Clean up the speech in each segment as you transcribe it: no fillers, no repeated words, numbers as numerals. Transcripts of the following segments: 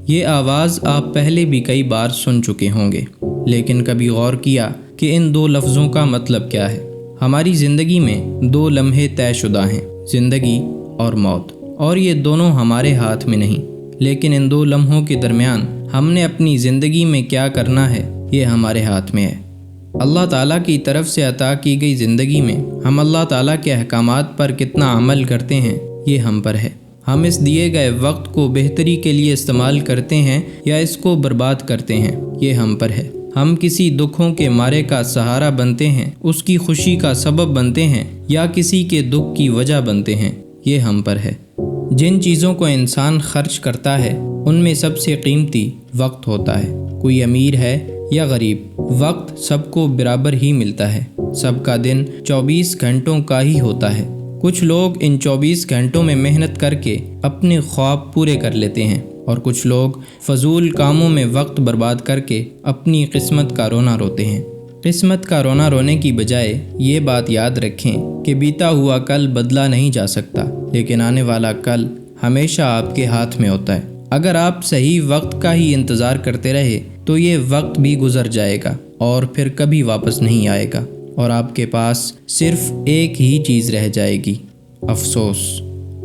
یہ آواز آپ پہلے بھی کئی بار سن چکے ہوں گے، لیکن کبھی غور کیا کہ ان دو لفظوں کا مطلب کیا ہے؟ ہماری زندگی میں دو لمحے طے شدہ ہیں، زندگی اور موت، اور یہ دونوں ہمارے ہاتھ میں نہیں، لیکن ان دو لمحوں کے درمیان ہم نے اپنی زندگی میں کیا کرنا ہے یہ ہمارے ہاتھ میں ہے۔ اللہ تعالیٰ کی طرف سے عطا کی گئی زندگی میں ہم اللہ تعالیٰ کے احکامات پر کتنا عمل کرتے ہیں یہ ہم پر ہے۔ ہم اس دیے گئے وقت کو بہتری کے لیے استعمال کرتے ہیں یا اس کو برباد کرتے ہیں یہ ہم پر ہے۔ ہم کسی دکھوں کے مارے کا سہارا بنتے ہیں، اس کی خوشی کا سبب بنتے ہیں یا کسی کے دکھ کی وجہ بنتے ہیں یہ ہم پر ہے۔ جن چیزوں کو انسان خرچ کرتا ہے ان میں سب سے قیمتی وقت ہوتا ہے۔ کوئی امیر ہے یا غریب، وقت سب کو برابر ہی ملتا ہے۔ سب کا دن 24 گھنٹوں کا ہی ہوتا ہے۔ کچھ لوگ ان 24 گھنٹوں میں محنت کر کے اپنے خواب پورے کر لیتے ہیں، اور کچھ لوگ فضول کاموں میں وقت برباد کر کے اپنی قسمت کا رونا روتے ہیں۔ قسمت کا رونا رونے کی بجائے یہ بات یاد رکھیں کہ بیتا ہوا کل بدلا نہیں جا سکتا، لیکن آنے والا کل ہمیشہ آپ کے ہاتھ میں ہوتا ہے۔ اگر آپ صحیح وقت کا ہی انتظار کرتے رہے تو یہ وقت بھی گزر جائے گا اور پھر کبھی واپس نہیں آئے گا، اور آپ کے پاس صرف ایک ہی چیز رہ جائے گی، افسوس،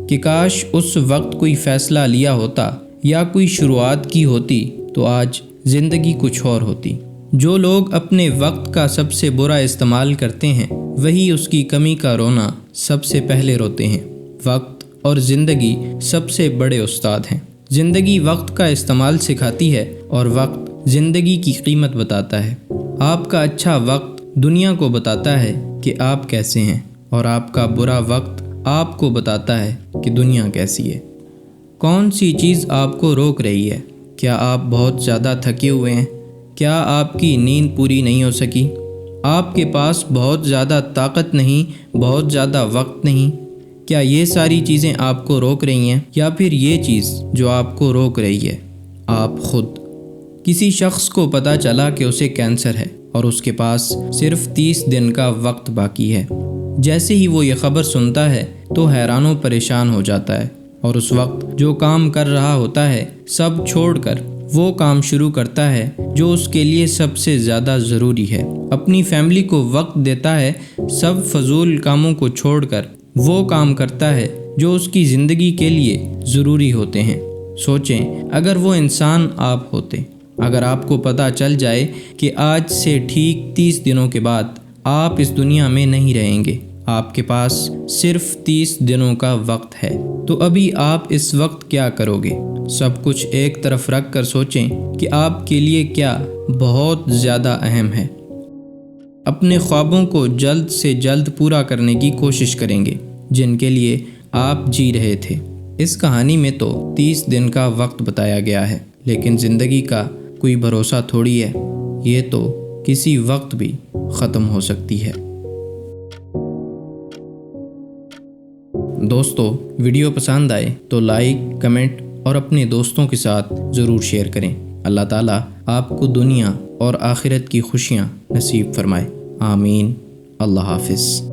کہ کاش اس وقت کوئی فیصلہ لیا ہوتا یا کوئی شروعات کی ہوتی تو آج زندگی کچھ اور ہوتی۔ جو لوگ اپنے وقت کا سب سے برا استعمال کرتے ہیں وہی اس کی کمی کا رونا سب سے پہلے روتے ہیں۔ وقت اور زندگی سب سے بڑے استاد ہیں۔ زندگی وقت کا استعمال سکھاتی ہے اور وقت زندگی کی قیمت بتاتا ہے۔ آپ کا اچھا وقت دنیا کو بتاتا ہے کہ آپ کیسے ہیں، اور آپ کا برا وقت آپ کو بتاتا ہے کہ دنیا کیسی ہے۔ کون سی چیز آپ کو روک رہی ہے؟ کیا آپ بہت زیادہ تھکے ہوئے ہیں؟ کیا آپ کی نیند پوری نہیں ہو سکی؟ آپ کے پاس بہت زیادہ طاقت نہیں، بہت زیادہ وقت نہیں؟ کیا یہ ساری چیزیں آپ کو روک رہی ہیں، یا پھر یہ چیز جو آپ کو روک رہی ہے آپ خود؟ کسی شخص کو پتہ چلا کہ اسے کینسر ہے اور اس کے پاس صرف 30 دن کا وقت باقی ہے۔ جیسے ہی وہ یہ خبر سنتا ہے تو حیران و پریشان ہو جاتا ہے، اور اس وقت جو کام کر رہا ہوتا ہے سب چھوڑ کر وہ کام شروع کرتا ہے جو اس کے لیے سب سے زیادہ ضروری ہے۔ اپنی فیملی کو وقت دیتا ہے، سب فضول کاموں کو چھوڑ کر وہ کام کرتا ہے جو اس کی زندگی کے لیے ضروری ہوتے ہیں۔ سوچیں، اگر وہ انسان آپ ہوتے، اگر آپ کو پتہ چل جائے کہ آج سے ٹھیک 30 دنوں کے بعد آپ اس دنیا میں نہیں رہیں گے، آپ کے پاس صرف 30 دنوں کا وقت ہے، تو ابھی آپ اس وقت کیا کرو گے؟ سب کچھ ایک طرف رکھ کر سوچیں کہ آپ کے لیے کیا بہت زیادہ اہم ہے۔ اپنے خوابوں کو جلد سے جلد پورا کرنے کی کوشش کریں گے جن کے لیے آپ جی رہے تھے۔ اس کہانی میں تو 30 دن کا وقت بتایا گیا ہے، لیکن زندگی کا کوئی بھروسہ تھوڑی ہے، یہ تو کسی وقت بھی ختم ہو سکتی ہے۔ دوستو، ویڈیو پسند آئے تو لائک، کمنٹ اور اپنے دوستوں کے ساتھ ضرور شیئر کریں۔ اللہ تعالیٰ آپ کو دنیا اور آخرت کی خوشیاں نصیب فرمائے، آمین۔ اللہ حافظ۔